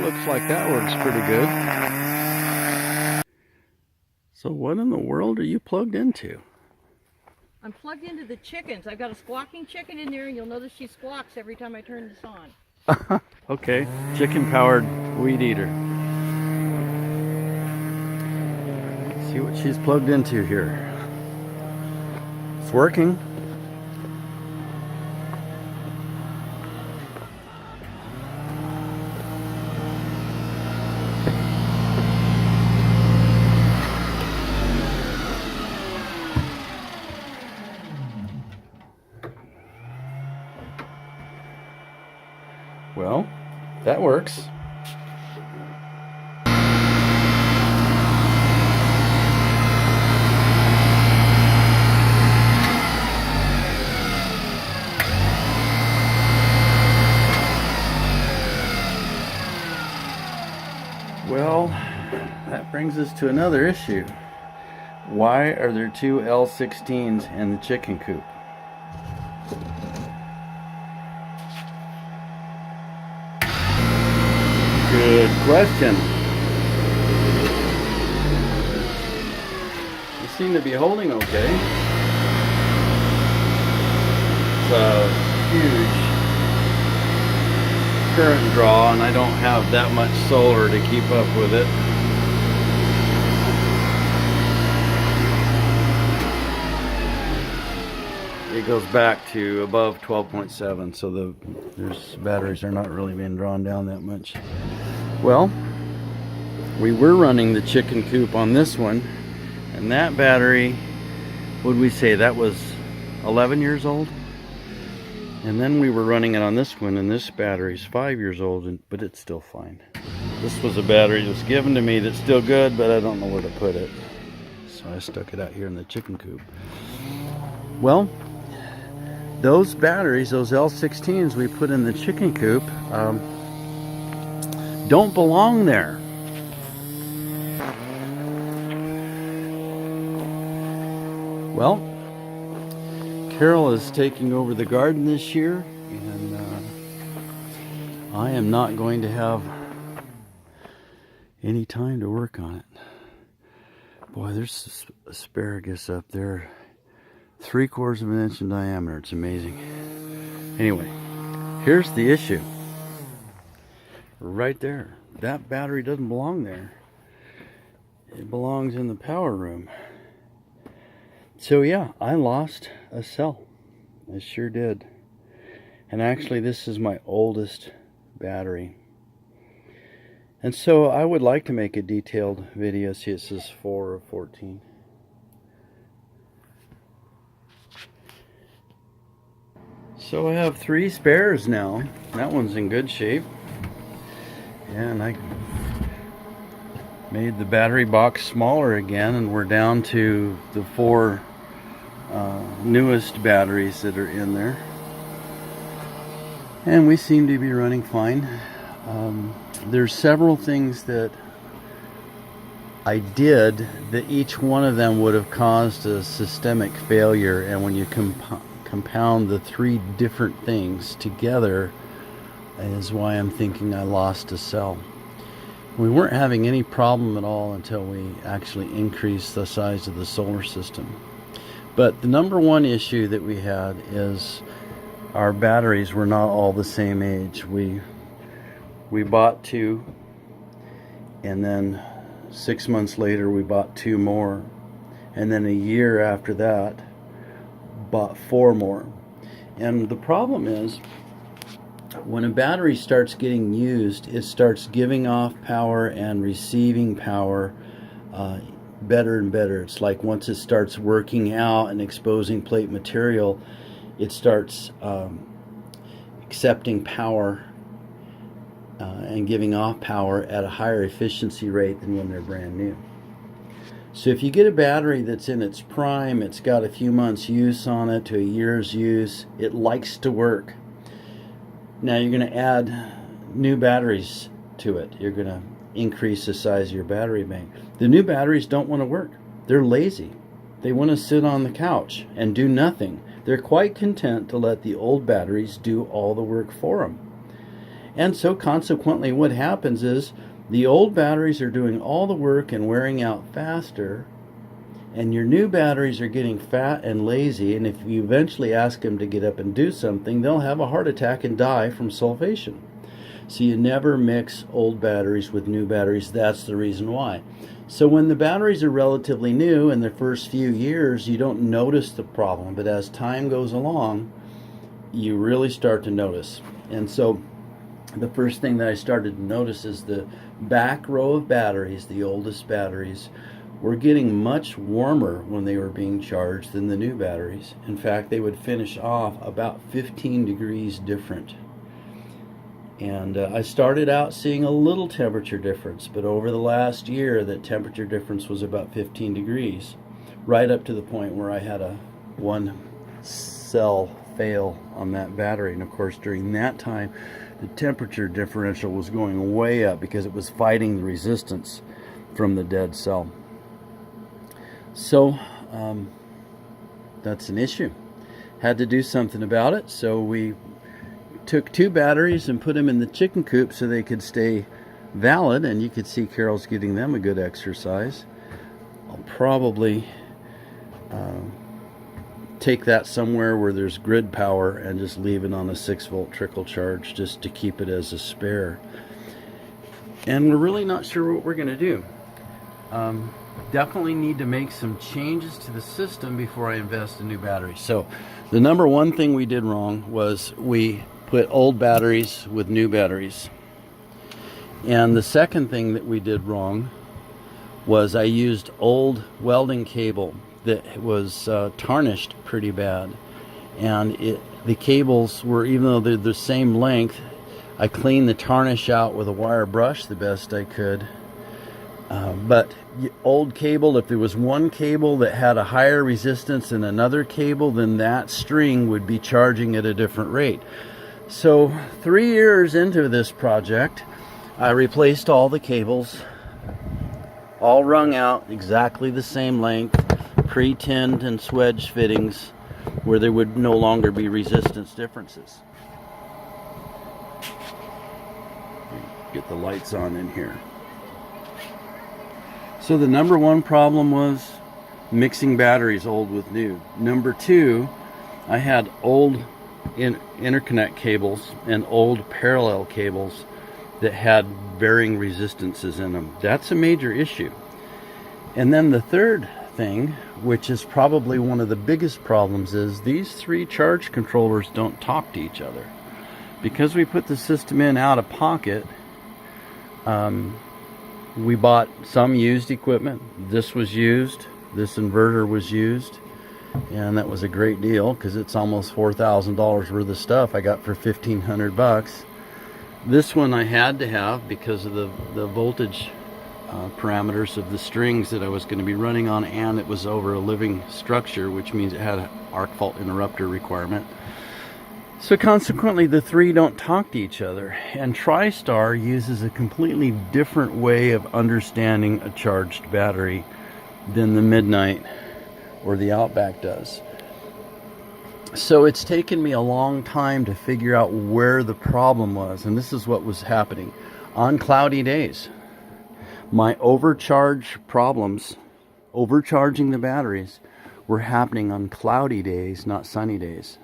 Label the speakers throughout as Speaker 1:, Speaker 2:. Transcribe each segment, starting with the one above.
Speaker 1: that looks like that works pretty good. So what in the world are you plugged into?
Speaker 2: I'm plugged into the chickens. I've got a squawking chicken in there, and you'll notice she squawks every time I turn this on.
Speaker 1: Okay, chicken-powered weed eater. See what she's plugged into here. It's working. Well, that works. Well, that brings us to another issue. Why are there two L16s in the chicken coop? Good question. They seem to be holding okay. It's a huge current draw, and I don't have that much solar to keep up with it. It goes back to above 12.7, so the batteries are not really being drawn down that much. Well, we were running the chicken coop on this one, and that battery, what would we say, that was 11 years old? And then we were running it on this one, and this battery's 5 years old, but it's still fine. This was a battery that was given to me that's still good, but I don't know where to put it. So I stuck it out here in the chicken coop. Well, those batteries, those L16s we put in the chicken coop, don't belong there. Well, Carol is taking over the garden this year, and I am not going to have any time to work on it. Boy, there's asparagus up there, 3/4 of an inch in diameter. It's amazing. Anyway, here's the issue. Right there. That battery doesn't belong there. It belongs in the power room. So yeah, I lost a cell. I sure did. And actually, this is my oldest battery. And so I would like to make a detailed video. See, it says 4 of 14. So I have 3 spares now. That one's in good shape. And I made the battery box smaller again, and we're down to the 4 newest batteries that are in there. And we seem to be running fine. There's several things that I did that each one of them would have caused a systemic failure, and when you compound the 3 different things together is why I'm thinking I lost a cell. We weren't having any problem at all until we actually increased the size of the solar system. But the number one issue that we had is our batteries were not all the same age. We bought 2, and then 6 months later we bought 2 more, and then a year after that bought 4 more. And the problem is, when a battery starts getting used, it starts giving off power and receiving power better and better. It's like once it starts working out and exposing plate material, it starts accepting power and giving off power at a higher efficiency rate than when they're brand new. So if you get a battery that's in its prime, it's got a few months use on it to a year's use, it likes to work. Now you're going to add new batteries to it. You're going to increase the size of your battery bank. The new batteries don't want to work. They're lazy. They want to sit on the couch and do nothing. They're quite content to let the old batteries do all the work for them. And so consequently what happens is the old batteries are doing all the work and wearing out faster, and your new batteries are getting fat and lazy, and if you eventually ask them to get up and do something, they'll have a heart attack and die from sulfation. So you never mix old batteries with new batteries. That's the reason why. So when the batteries are relatively new in the first few years, you don't notice the problem, but as time goes along, you really start to notice. And so the first thing that I started to notice is the back row of batteries, the oldest batteries, were getting much warmer when they were being charged than the new batteries. In fact, they would finish off about 15 degrees different. And I started out seeing a little temperature difference, but over the last year that temperature difference was about 15 degrees, right up to the point where I had a one cell fail on that battery. And of course during that time the temperature differential was going way up because it was fighting the resistance from the dead cell. So that's an issue. Had to do something about it, so we took 2 batteries and put them in the chicken coop so they could stay valid, and you could see Carol's getting them a good exercise. I'll probably take that somewhere where there's grid power and just leave it on a 6-volt trickle charge just to keep it as a spare. And we're really not sure what we're going to do. Definitely need to make some changes to the system before I invest in new batteries. So the number one thing we did wrong was we put old batteries with new batteries. And the second thing that we did wrong was I used old welding cable that was tarnished pretty bad. And the cables were, even though they're the same length, I cleaned the tarnish out with a wire brush the best I could. But old cable, if there was one cable that had a higher resistance than another cable, then that string would be charging at a different rate. So 3 years into this project, I replaced all the cables, all wrung out exactly the same length, pre-tinned and swedge fittings where there would no longer be resistance differences. Get the lights on in here. So the number one problem was mixing batteries old with new. Number two, I had old interconnect cables and old parallel cables that had varying resistances in them. That's a major issue. And then the third thing, which is probably one of the biggest problems, is these 3 charge controllers don't talk to each other. Because we put the system in out of pocket, we bought some used equipment. This was used, this inverter was used, and that was a great deal because it's almost $4,000 worth of stuff I got for $1,500. This one I had to have because of the voltage parameters of the strings that I was going to be running on, and it was over a living structure, which means it had an arc fault interrupter requirement. So consequently the 3 don't talk to each other, and Tristar uses a completely different way of understanding a charged battery than the Midnite or the Outback does. So it's taken me a long time to figure out where the problem was, and this is what was happening. On cloudy days, my overcharge problems, overcharging the batteries, were happening on cloudy days, not sunny days.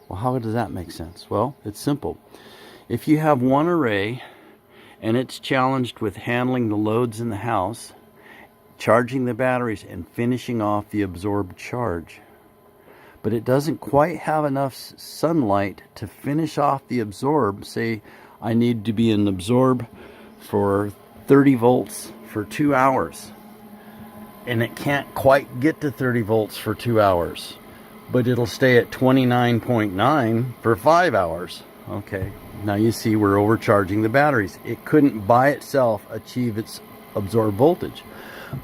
Speaker 1: Well, how does that make sense? Well, it's simple. If you have one array and it's challenged with handling the loads in the house, charging the batteries and finishing off the absorbed charge, but it doesn't quite have enough sunlight to finish off the absorb, say I need to be in absorb for 30 volts for 2 hours, and it can't quite get to 30 volts for 2 hours, but it'll stay at 29.9 for 5 hours. Okay, now you see we're overcharging the batteries. It couldn't by itself achieve its absorbed voltage.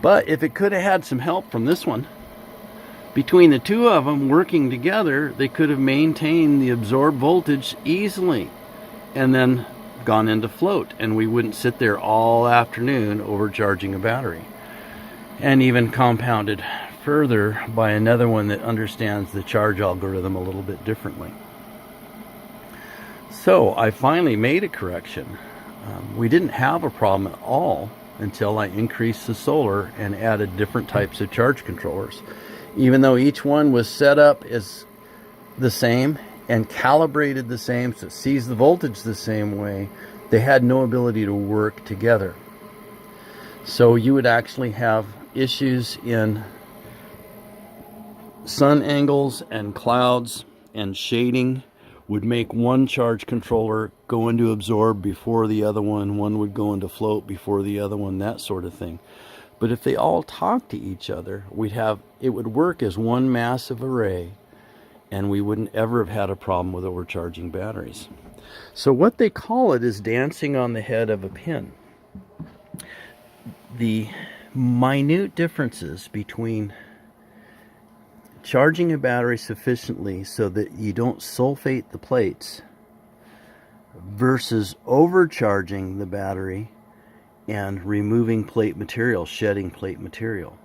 Speaker 1: But if it could have had some help from this one, between the 2 of them working together, they could have maintained the absorbed voltage easily and then gone into float, and we wouldn't sit there all afternoon overcharging a battery. And even compounded further by another one that understands the charge algorithm a little bit differently. So I finally made a correction. We didn't have a problem at all until I increased the solar and added different types of charge controllers. Even though each one was set up as the same and calibrated the same, so it sees the voltage the same way, they had no ability to work together. So you would actually have issues in sun angles and clouds, and shading would make one charge controller go into absorb before the other one would go into float before the other one, that sort of thing. But if they all talk to each other, it would work as one massive array, and we wouldn't ever have had a problem with overcharging batteries. So what they call it is dancing on the head of a pin. The minute differences between charging a battery sufficiently so that you don't sulfate the plates versus overcharging the battery and removing plate material, shedding plate material,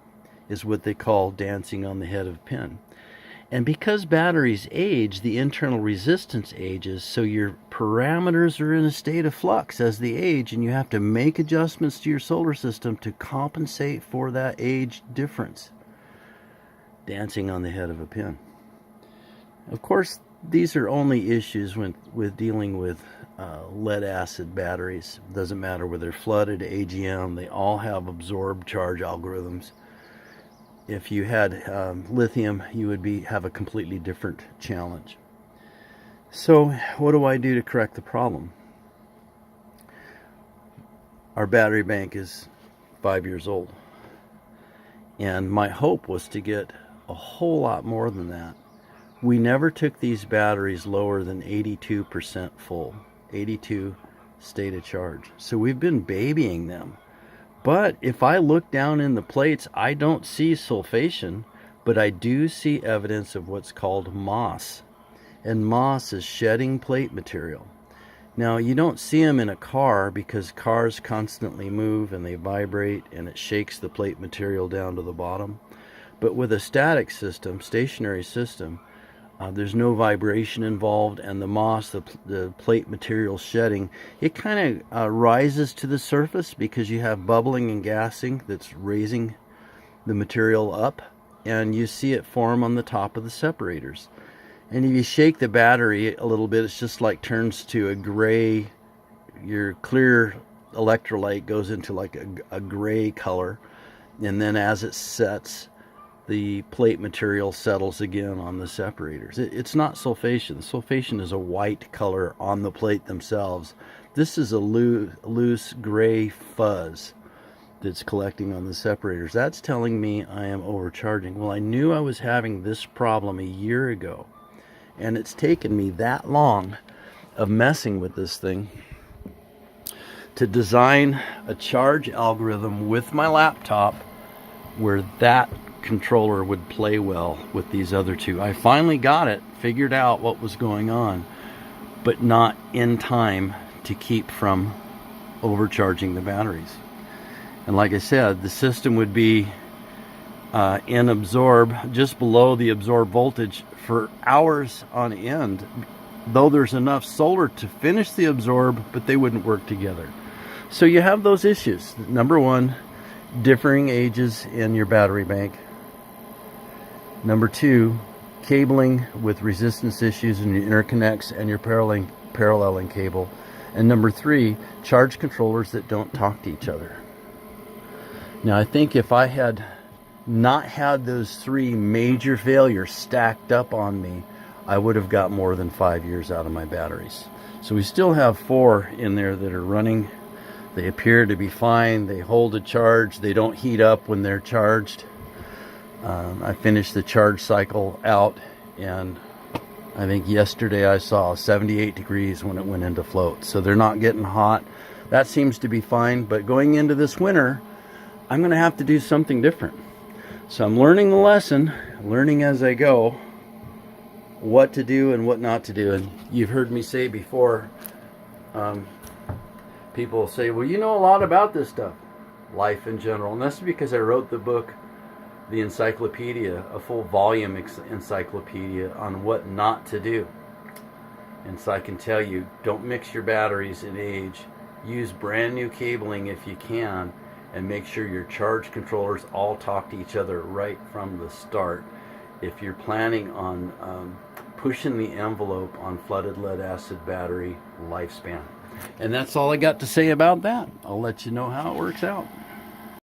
Speaker 1: is what they call dancing on the head of a pin. And because batteries age, the internal resistance ages, so your parameters are in a state of flux as they age, and you have to make adjustments to your solar system to compensate for that age difference. Dancing on the head of a pin. Of course, these are only issues with dealing with lead acid batteries. It doesn't matter whether they're flooded, AGM, they all have absorbed charge algorithms. If you had lithium, you would have a completely different challenge. So what do I do to correct the problem? Our battery bank is 5 years old, and my hope was to get a whole lot more than that. We never took these batteries lower than 82% full, 82 state of charge. So we've been babying them. But if I look down in the plates, I don't see sulfation, but I do see evidence of what's called moss. And moss is shedding plate material. Now, you don't see them in a car because cars constantly move and they vibrate and it shakes the plate material down to the bottom. But with a static system, stationary system, there's no vibration involved, and the moss, the plate material shedding, it kind of rises to the surface because you have bubbling and gassing that's raising the material up, and you see it form on the top of the separators. And if you shake the battery a little bit, it's just like turns to a gray, your clear electrolyte goes into like a gray color, and then as it sets, the plate material settles again on the separators. It's not sulfation. Sulfation is a white color on the plate themselves. This is a loose gray fuzz that's collecting on the separators. That's telling me I am overcharging. Well, I knew I was having this problem a year ago, and it's taken me that long of messing with this thing to design a charge algorithm with my laptop where that controller would play well with these other two. I finally got it, figured out what was going on, but not in time to keep from overcharging the batteries. And like I said, the system would be in absorb, just below the absorb voltage for hours on end, though there's enough solar to finish the absorb, but they wouldn't work together. So you have those issues. Number one, differing ages in your battery bank. Number two, cabling with resistance issues in your interconnects and your paralleling cable. And number three, charge controllers that don't talk to each other. Now, I think if I had not had those three major failures stacked up on me, I would have got more than 5 years out of my batteries. So we still have 4 in there that are running. They appear to be fine. They hold a charge. They don't heat up when they're charged. I finished the charge cycle out, and I think yesterday I saw 78 degrees when it went into float. So they're not getting hot. That seems to be fine. But going into this winter, I'm going to have to do something different. So I'm learning the lesson, learning as I go, what to do and what not to do. And you've heard me say before, people say, well, you know a lot about this stuff, life in general. And that's because I wrote the book, the encyclopedia, a full volume encyclopedia on what not to do. And so I can tell you, don't mix your batteries in age. Use brand new cabling if you can, and make sure your charge controllers all talk to each other right from the start. If you're planning on pushing the envelope on flooded lead acid battery lifespan. And that's all I got to say about that. I'll let you know how it works out.